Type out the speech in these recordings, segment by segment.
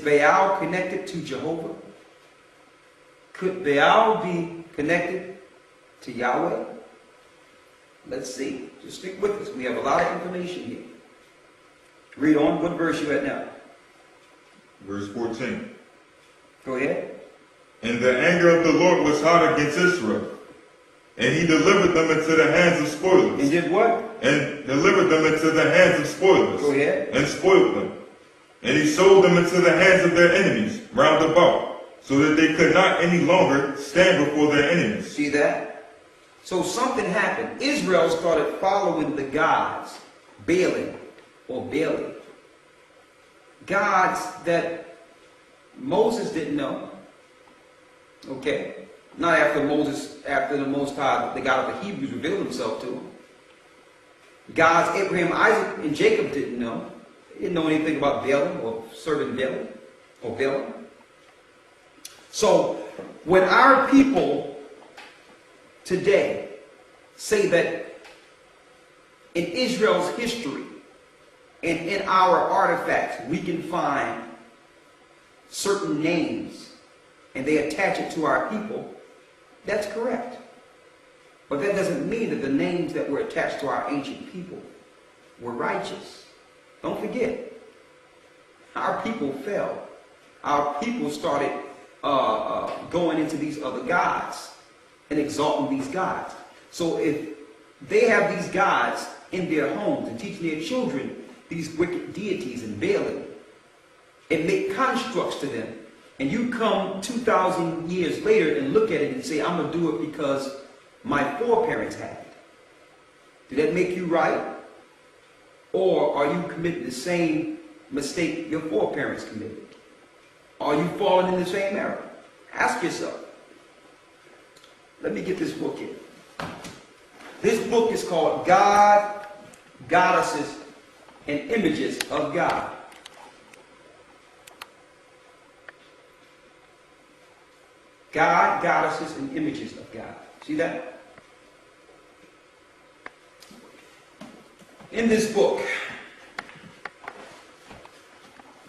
Baal connected to Jehovah? Could Baal be connected to Yahweh? Let's see. Just stick with us. We have a lot of information here. Read on. What verse you at now? Verse 14. Go ahead. And the anger of the Lord was hot against Israel, and he delivered them into the hands of spoilers. And did what? And delivered them into the hands of spoilers. Go ahead. And spoiled them. And he sold them into the hands of their enemies round about, so that they could not any longer stand before their enemies. See that? So something happened. Israel started following the gods, Baalim or Baali. Gods that Moses didn't know. Okay? Not after the Most High, the God of the Hebrews revealed himself to him. Gods Abraham, Isaac, and Jacob didn't know. They didn't know anything about Baalim or serving Baalim or Baalim. So when our people today say that in Israel's history and in our artifacts we can find certain names and they attach it to our people, that's correct. But that doesn't mean that the names that were attached to our ancient people were righteous. Don't forget, our people fell. Our people started going into these other gods and exalting these gods. So if they have these gods in their homes and teaching their children these wicked deities and Baalim and make constructs to them, and you come 2,000 years later and look at it and say, I'm going to do it because my foreparents had it. Did that make you right? Or are you committing the same mistake your foreparents committed? Are you falling in the same error? Ask yourself. Let me get this book here. This book is called God, Goddesses, and Images of God. God, Goddesses, and Images of God. See that? In this book,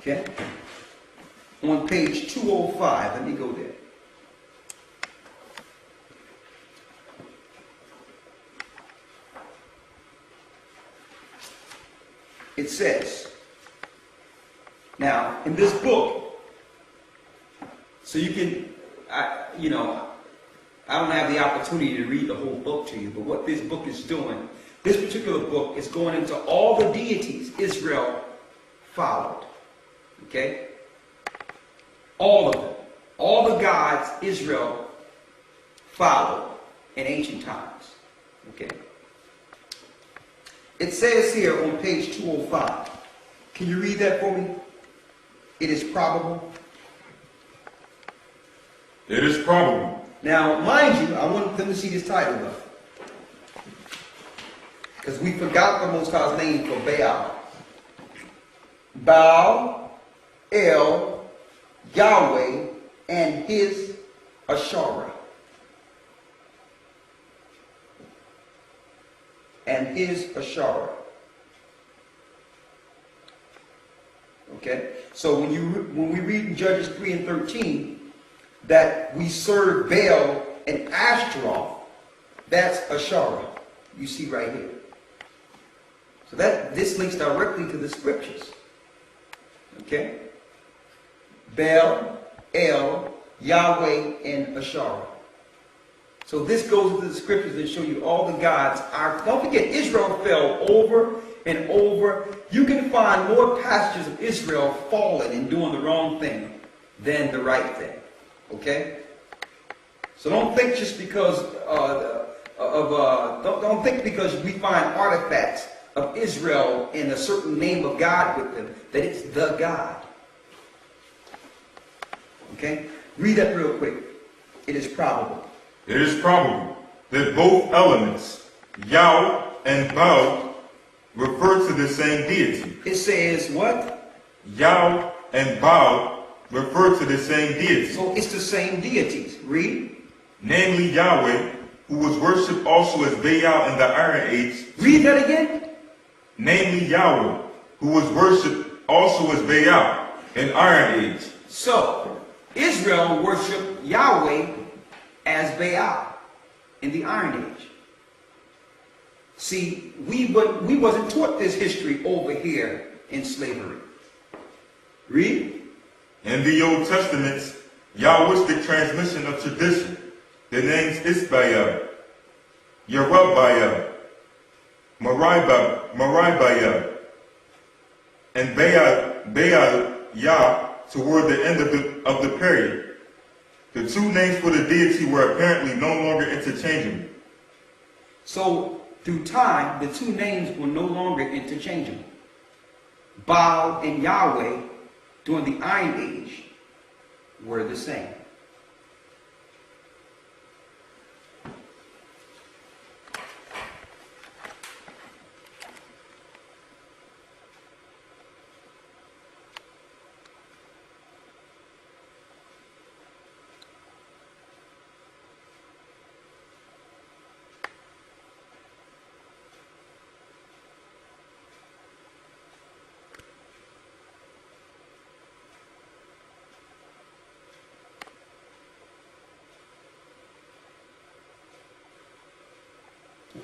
okay, on page 205, let me go there. It says, now, in this book, so you can, I don't have the opportunity to read the whole book to you, but what this book is doing, this particular book is going into all the deities Israel followed. Okay? All of them. All the gods Israel followed in ancient times. Okay? It says here on page 205. Can you read that for me? It is probable. It is probable. Now, mind you, I want them to see this title though. Because we forgot the Most High's name for Baal. Baal, El, Yahweh, and his Asherah. And his Asherah. Okay? So when we read in Judges 3 and 13 that we serve Baal and Ashtaroth, that's Asherah. You see right here. So this links directly to the scriptures. Okay? Baal, El, Yahweh, and Asherah. So this goes into the scriptures and show you all the gods. Don't forget, Israel fell over and over. You can find more passages of Israel falling and doing the wrong thing than the right thing. Okay? So don't think just because don't think because we find artifacts of Israel and a certain name of God with them that it's the God. Okay? Read that real quick. It is probable. It is probable that both elements, Yah and Baal, refer to the same deity. It says what? Yah and Baal refer to the same deity. So it's the same deities. Read. Namely Yahweh, who was worshipped also as Baal in the Iron Age. Read that again. Namely Yahweh, who was worshipped also as Baal An Iron Age. So, Israel worshiped Yahweh as Baal in the Iron Age. See, we wasn't taught this history over here in slavery. Read. In the Old Testament, Yahwistic transmission of tradition. The names Isbael, Yerubael, Maribael, and Baal Yah toward the end of the period. The two names for the deity were apparently no longer interchangeable. So, through time, the two names were no longer interchangeable. Baal and Yahweh during the Iron Age were the same.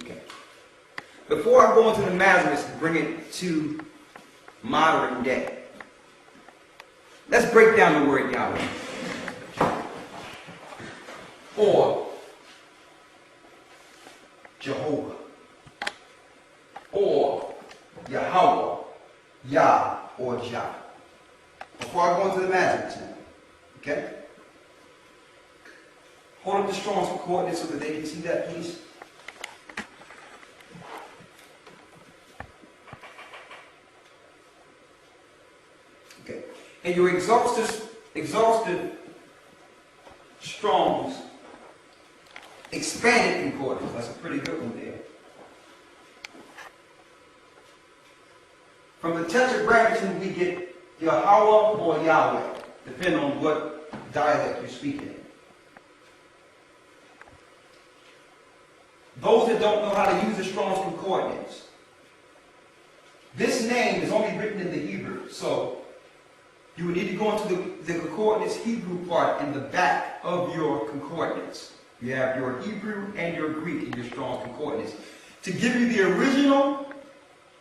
Okay. Before I go into the Masoretes and bring it to modern day, let's break down the word Yahweh. Or Jehovah. Or Yahweh. Yah or Jah. Before I go into the Masoretes now. Okay? Hold up the Strong's Concordance so that they can see that, please. Okay. And your exhaustive Strong's expanded concordance. That's a pretty good one there. From the Tetragrammaton, we get Yahweh or Yahweh, depending on what dialect you're speaking in. Those that don't know how to use the Strong's Concordance, this name is only written in the Hebrew, so you would need to go into the concordance Hebrew part in the back of your concordance. You have your Hebrew and your Greek in your Strong's Concordance to give you the original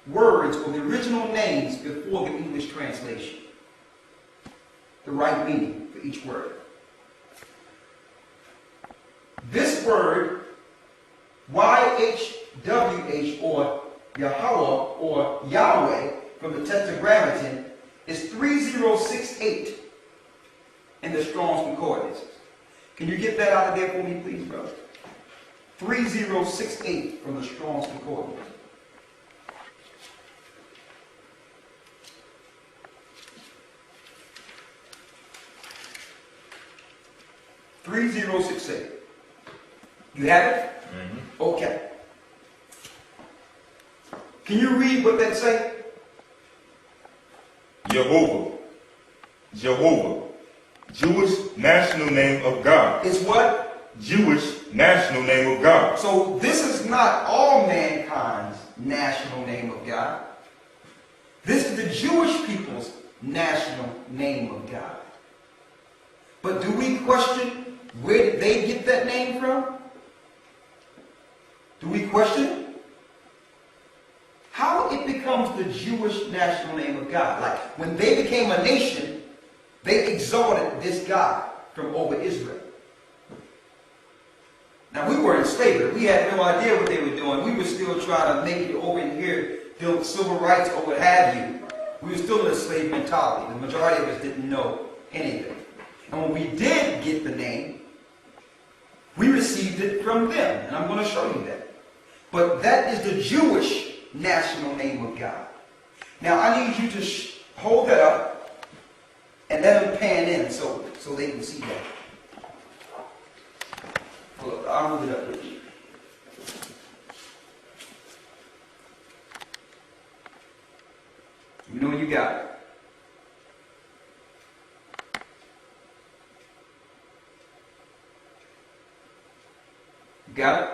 words or the original names before the English translation. The right meaning for each word. This word, YHWH or Yahweh or Yahweh from the Tetragrammaton, is 3068 in the Strong's Concordance. Can you get that out of there for me, please, brother? 3068 from the Strong's Concordance. $3068. You have it? Mm-hmm. Okay. Can you read what that say? Jehovah. Jewish national name of God. It's what? Jewish national name of God. So this is not all mankind's national name of God. This is the Jewish people's national name of God. But do we question where did they get that name from? Do we question it? How it becomes the Jewish national name of God? Like when they became a nation, they exalted this God from over Israel. Now we were in slavery. We had no idea what they were doing. We were still trying to make it over in here, deal with civil rights or what have you. We were still in a slave mentality. The majority of us didn't know anything. And when we did get the name, we received it from them. And I'm going to show you that. But that is the Jewish national name of God. Now I need you to hold that up and let them pan in so they can see that. Hold up, I'll move it up with you. You know you got it. You got it?